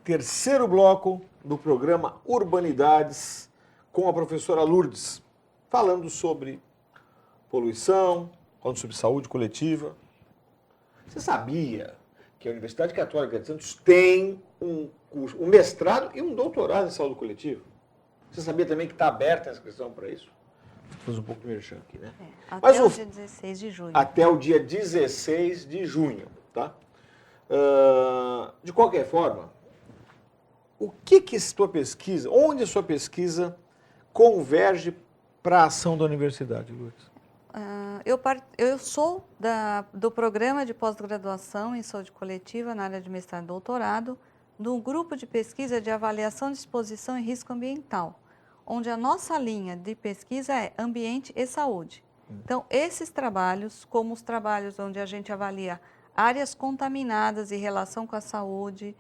terceiro bloco do programa Urbanidades com a professora Lourdes, falando sobre poluição, falando sobre saúde coletiva. Você sabia que a Universidade Católica de Santos tem um mestrado e um doutorado em saúde coletiva? Você sabia também que está aberta a inscrição para isso? Vou fazer um pouco de merchan aqui, né? Até o dia 16 de junho. Até o dia 16 de junho, tá? De qualquer forma, o que a sua pesquisa, onde a sua pesquisa converge para a ação da universidade, Lourdes? Eu sou do programa de pós-graduação em saúde coletiva na área de mestrado e doutorado, do grupo de pesquisa de avaliação de exposição e risco ambiental, onde a nossa linha de pesquisa é ambiente e saúde. Então, esses trabalhos, como os trabalhos onde a gente avalia áreas contaminadas em relação com a saúde,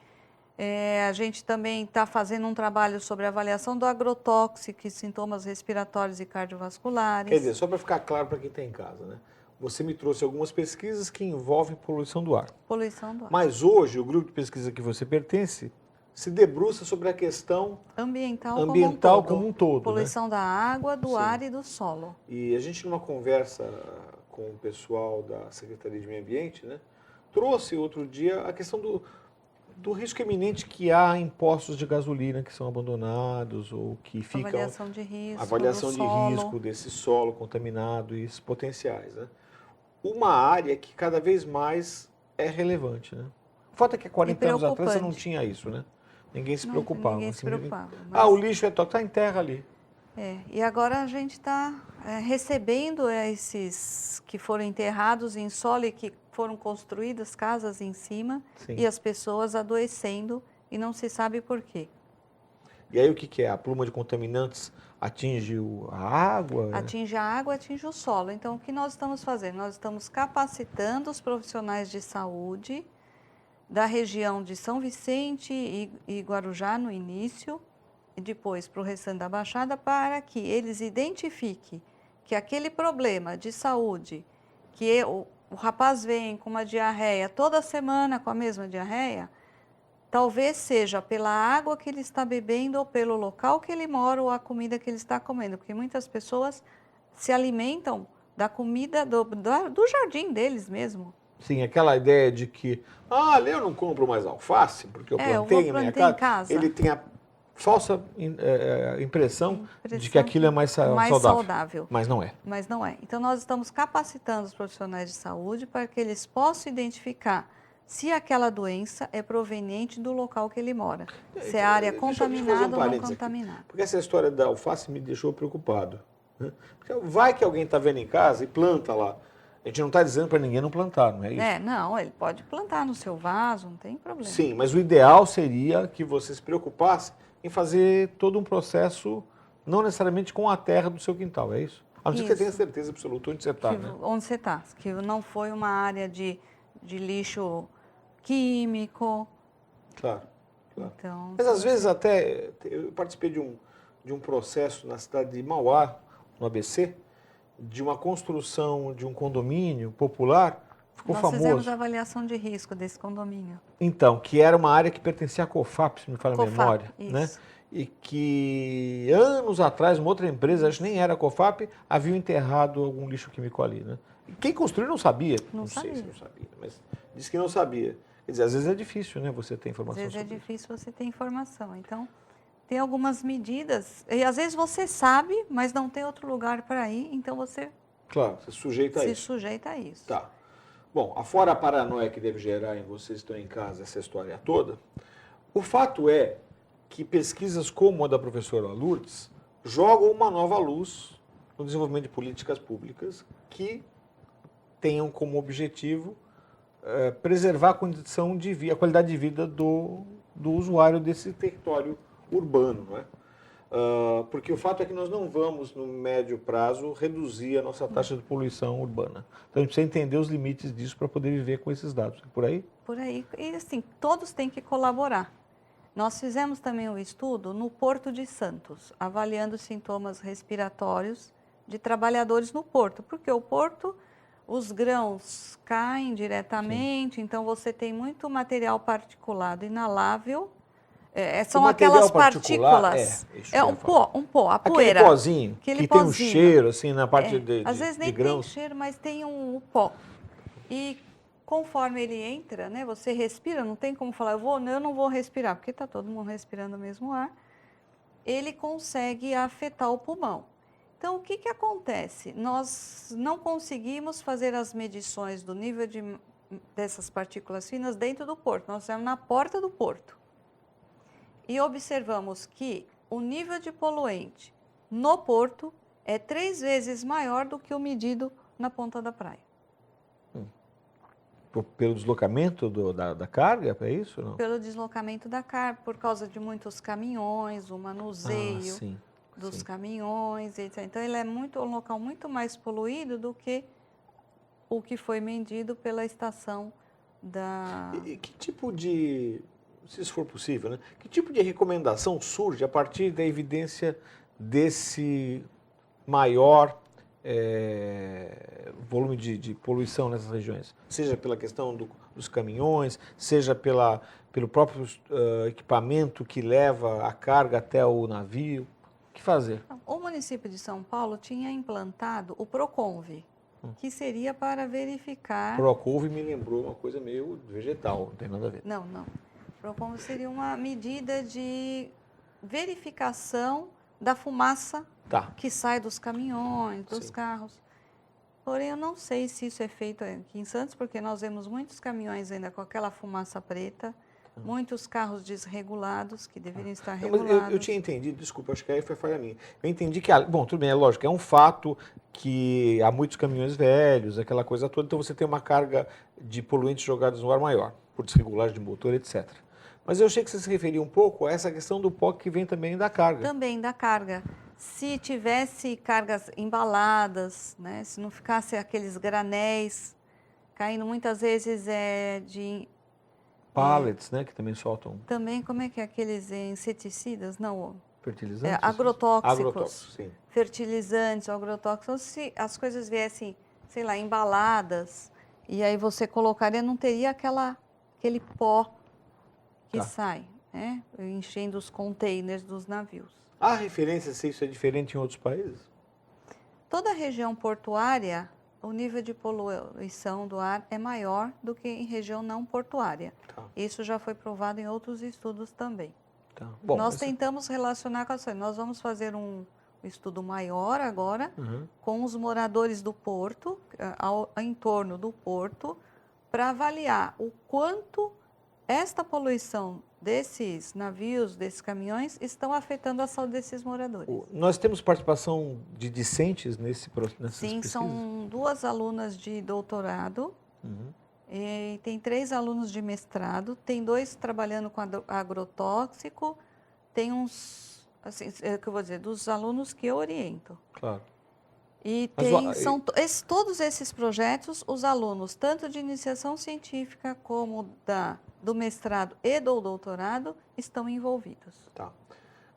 a gente também está fazendo um trabalho sobre a avaliação do agrotóxico e sintomas respiratórios e cardiovasculares. Quer dizer, só para ficar claro para quem está em casa, né? Você me trouxe algumas pesquisas que envolvem poluição do ar. Poluição do ar. Mas hoje, o grupo de pesquisa que você pertence se debruça sobre a questão ambiental como um todo. Poluição, né? Da água, do Sim. ar e do solo. E a gente, numa conversa com o pessoal da Secretaria de Meio Ambiente, né, trouxe outro dia a questão do risco iminente que há em postos de gasolina que são abandonados ou que ficam... Avaliação de risco avaliação do de solo. risco desse solo contaminado e esses potenciais, né? Uma área que cada vez mais é relevante, né? O fato é que há 40 anos atrás você não tinha isso, né? Ninguém se preocupava. Ninguém se preocupava. Mas... o lixo está em terra ali. E agora a gente está recebendo esses que foram enterrados em solo e que foram construídas casas em cima. Sim. E as pessoas adoecendo e não se sabe por quê. E aí o que é? A pluma de contaminantes atinge a água? Atinge a água, atinge o solo. Então, o que nós estamos fazendo? Nós estamos capacitando os profissionais de saúde da região de São Vicente e Guarujá no início, e depois para o restante da Baixada, para que eles identifiquem que aquele problema de saúde, que o rapaz vem com uma diarreia toda semana com a mesma diarreia, talvez seja pela água que ele está bebendo ou pelo local que ele mora ou a comida que ele está comendo, porque muitas pessoas se alimentam da comida do jardim deles mesmo. Sim, aquela ideia de que, eu não compro mais alface, porque eu plantei na minha casa. Ele tem a falsa impressão de que aquilo é mais saudável. Mas não é. Mas não é. Então, nós estamos capacitando os profissionais de saúde para que eles possam identificar se aquela doença é proveniente do local que ele mora. Se é área contaminada ou não contaminada. Aqui, porque essa história da alface me deixou preocupado. Né? Porque vai que alguém está vendo em casa e planta lá. A gente não está dizendo para ninguém não plantar, não é isso? Não, ele pode plantar no seu vaso, não tem problema. Sim, mas o ideal seria que você se preocupasse em fazer todo um processo, não necessariamente com a terra do seu quintal, é isso? A não ser que você tenha certeza absoluta onde você está, né? Onde você está, que não foi uma área de lixo químico. Claro. Então, mas às vezes até, eu participei de um processo na cidade de Mauá, no ABC, de uma construção de um condomínio popular, ficou famoso. Nós fizemos a avaliação de risco desse condomínio. Então, que era uma área que pertencia à COFAP, se me falha a memória. Isso. Né? E que anos atrás, uma outra empresa, acho que nem era a COFAP, havia enterrado algum lixo químico ali. Né? E quem construiu não sabia. Não sei se não sabia, mas disse que não sabia. Quer dizer, às vezes é difícil, né, você ter informação sobre isso. Às vezes é difícil você ter informação. Então, tem algumas medidas, e às vezes você sabe, mas não tem outro lugar para ir, então você... Claro, você sujeita a isso. Se sujeita a isso. Tá. Bom, afora a paranoia que deve gerar em vocês que estão em casa essa história toda, o fato é que pesquisas como a da professora Lourdes jogam uma nova luz no desenvolvimento de políticas públicas que tenham como objetivo preservar a condição de vida, a qualidade de vida do usuário desse território urbano, não é? Porque o fato é que nós não vamos, no médio prazo, reduzir a nossa taxa de poluição urbana. Então, a gente precisa entender os limites disso para poder viver com esses dados. É por aí? Por aí. E, assim, todos têm que colaborar. Nós fizemos também um estudo no Porto de Santos, avaliando sintomas respiratórios de trabalhadores no porto, porque o porto, os grãos caem diretamente, então você tem muito material particulado inalável São O material aquelas particular, partículas. isso que eu ia Um pó, a aquele poeira. pozinho Aquele que tem um pozinho. cheiro, assim, na parte Às vezes nem de grãos. tem cheiro, mas tem um pó. E conforme ele entra, né, você respira, não tem como falar, eu não vou respirar, porque está todo mundo respirando o mesmo ar. Ele consegue afetar o pulmão. Então, o que, que acontece? Nós não conseguimos fazer as medições do nível dessas partículas finas dentro do porto. Nós estamos na porta do porto. E observamos que o nível de poluente no porto é 3 vezes maior do que o medido na ponta da praia. Pelo deslocamento da carga, é isso? Não? Pelo deslocamento da carga, por causa de muitos caminhões, o manuseio dos caminhões, etc. Então, ele é um local muito mais poluído do que o que foi medido pela estação da... E que tipo de, se isso for possível, né? Que tipo de recomendação surge a partir da evidência desse maior volume de poluição nessas regiões? Seja pela questão dos caminhões, seja pelo próprio equipamento que leva a carga até o navio. O que fazer? O município de São Paulo tinha implantado o Proconve, que seria para verificar... Proconve me lembrou uma coisa meio vegetal, não tem nada a ver. Não. Proconve seria uma medida de verificação da fumaça que sai dos caminhões, dos carros. Porém, eu não sei se isso é feito aqui em Santos, porque nós vemos muitos caminhões ainda com aquela fumaça preta, muitos carros desregulados, que deveriam estar regulados. Mas eu tinha entendido, desculpa, acho que aí foi falha minha. Eu entendi que, bom, tudo bem, é lógico, é um fato que há muitos caminhões velhos, aquela coisa toda, então você tem uma carga de poluentes jogados no ar maior, por desregulagem de motor, etc. Mas eu achei que você se referia um pouco a essa questão do pó que vem também da carga. Também da carga. Se tivesse cargas embaladas, né, se não ficasse aqueles granéis caindo, muitas vezes de... Pallets, né, que também soltam... Também, como é que é aqueles inseticidas? Não, fertilizantes? Agrotóxicos. Agrotóxicos, sim. Fertilizantes, agrotóxicos. Se as coisas viessem, sei lá, embaladas, e aí você colocaria, não teria aquele pó que sai, né, enchendo os containers dos navios. Há referência se isso é diferente em outros países? Toda a região portuária, o nível de poluição do ar é maior do que em região não portuária. Isso já foi provado em outros estudos também. Bom, nós tentamos relacionar com a... Nós vamos fazer um estudo maior agora com os moradores do porto, ao entorno do porto, para avaliar o quanto esta poluição desses navios, desses caminhões, estão afetando a saúde desses moradores. Nós temos participação de discentes nessas pesquisas? Sim, são 2 alunas de doutorado, e tem 3 alunos de mestrado, tem 2 trabalhando com agrotóxico, tem uns, assim, que eu vou dizer, dos alunos que eu oriento. Claro. E todos esses projetos, os alunos, tanto de iniciação científica como do mestrado e do doutorado, estão envolvidos. Tá.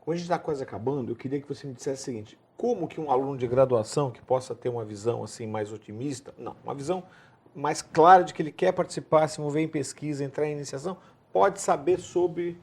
Como a gente está quase acabando, eu queria que você me dissesse o seguinte: como que um aluno de graduação que possa ter uma visão assim mais otimista, uma visão mais clara de que ele quer participar, se mover em pesquisa, entrar em iniciação, pode saber sobre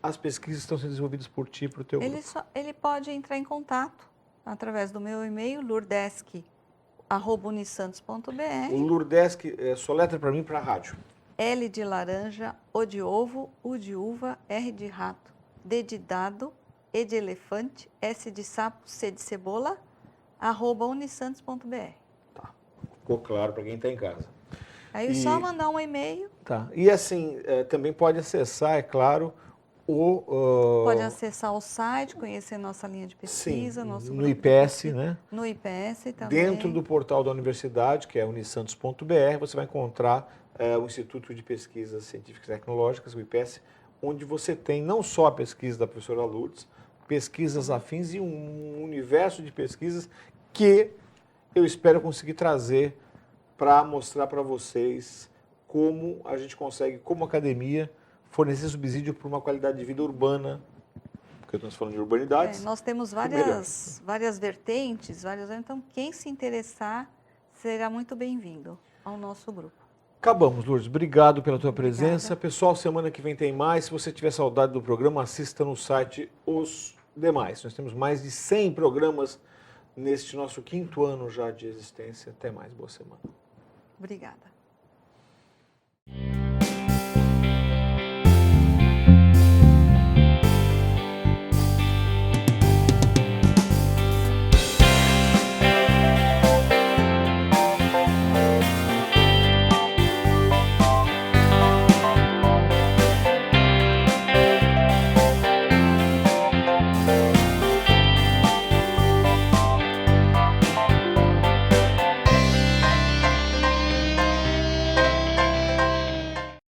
as pesquisas que estão sendo desenvolvidas por ti e por teu grupo? Ele pode entrar em contato através do meu e-mail, lourdesc@unisantos.br. O Lourdesc, soletra para mim para a rádio. L de laranja, O de ovo, U de uva, R de rato, D de dado, E de elefante, S de sapo, C de cebola, @unisantos.br. Tá. Ficou claro para quem está em casa. Aí é só mandar um e-mail. Tá. E assim, também pode acessar, é claro, pode acessar o site, conhecer nossa linha de pesquisa. Sim, nosso no IPS, né? No IPS também. Dentro do portal da universidade, que é unisantos.br, você vai encontrar o Instituto de Pesquisas Científicas e Tecnológicas, o IPS, onde você tem não só a pesquisa da professora Lourdes, pesquisas afins e um universo de pesquisas que eu espero conseguir trazer para mostrar para vocês como a gente consegue, como academia, fornecer subsídio para uma qualidade de vida urbana, porque estamos falando de urbanidades. Nós temos várias vertentes, então quem se interessar será muito bem-vindo ao nosso grupo. Acabamos, Lourdes. Obrigado pela tua presença. Obrigada. Pessoal, semana que vem tem mais. Se você tiver saudade do programa, assista no site os demais. Nós temos mais de 100 programas neste nosso 5º ano já de existência. Até mais. Boa semana. Obrigada.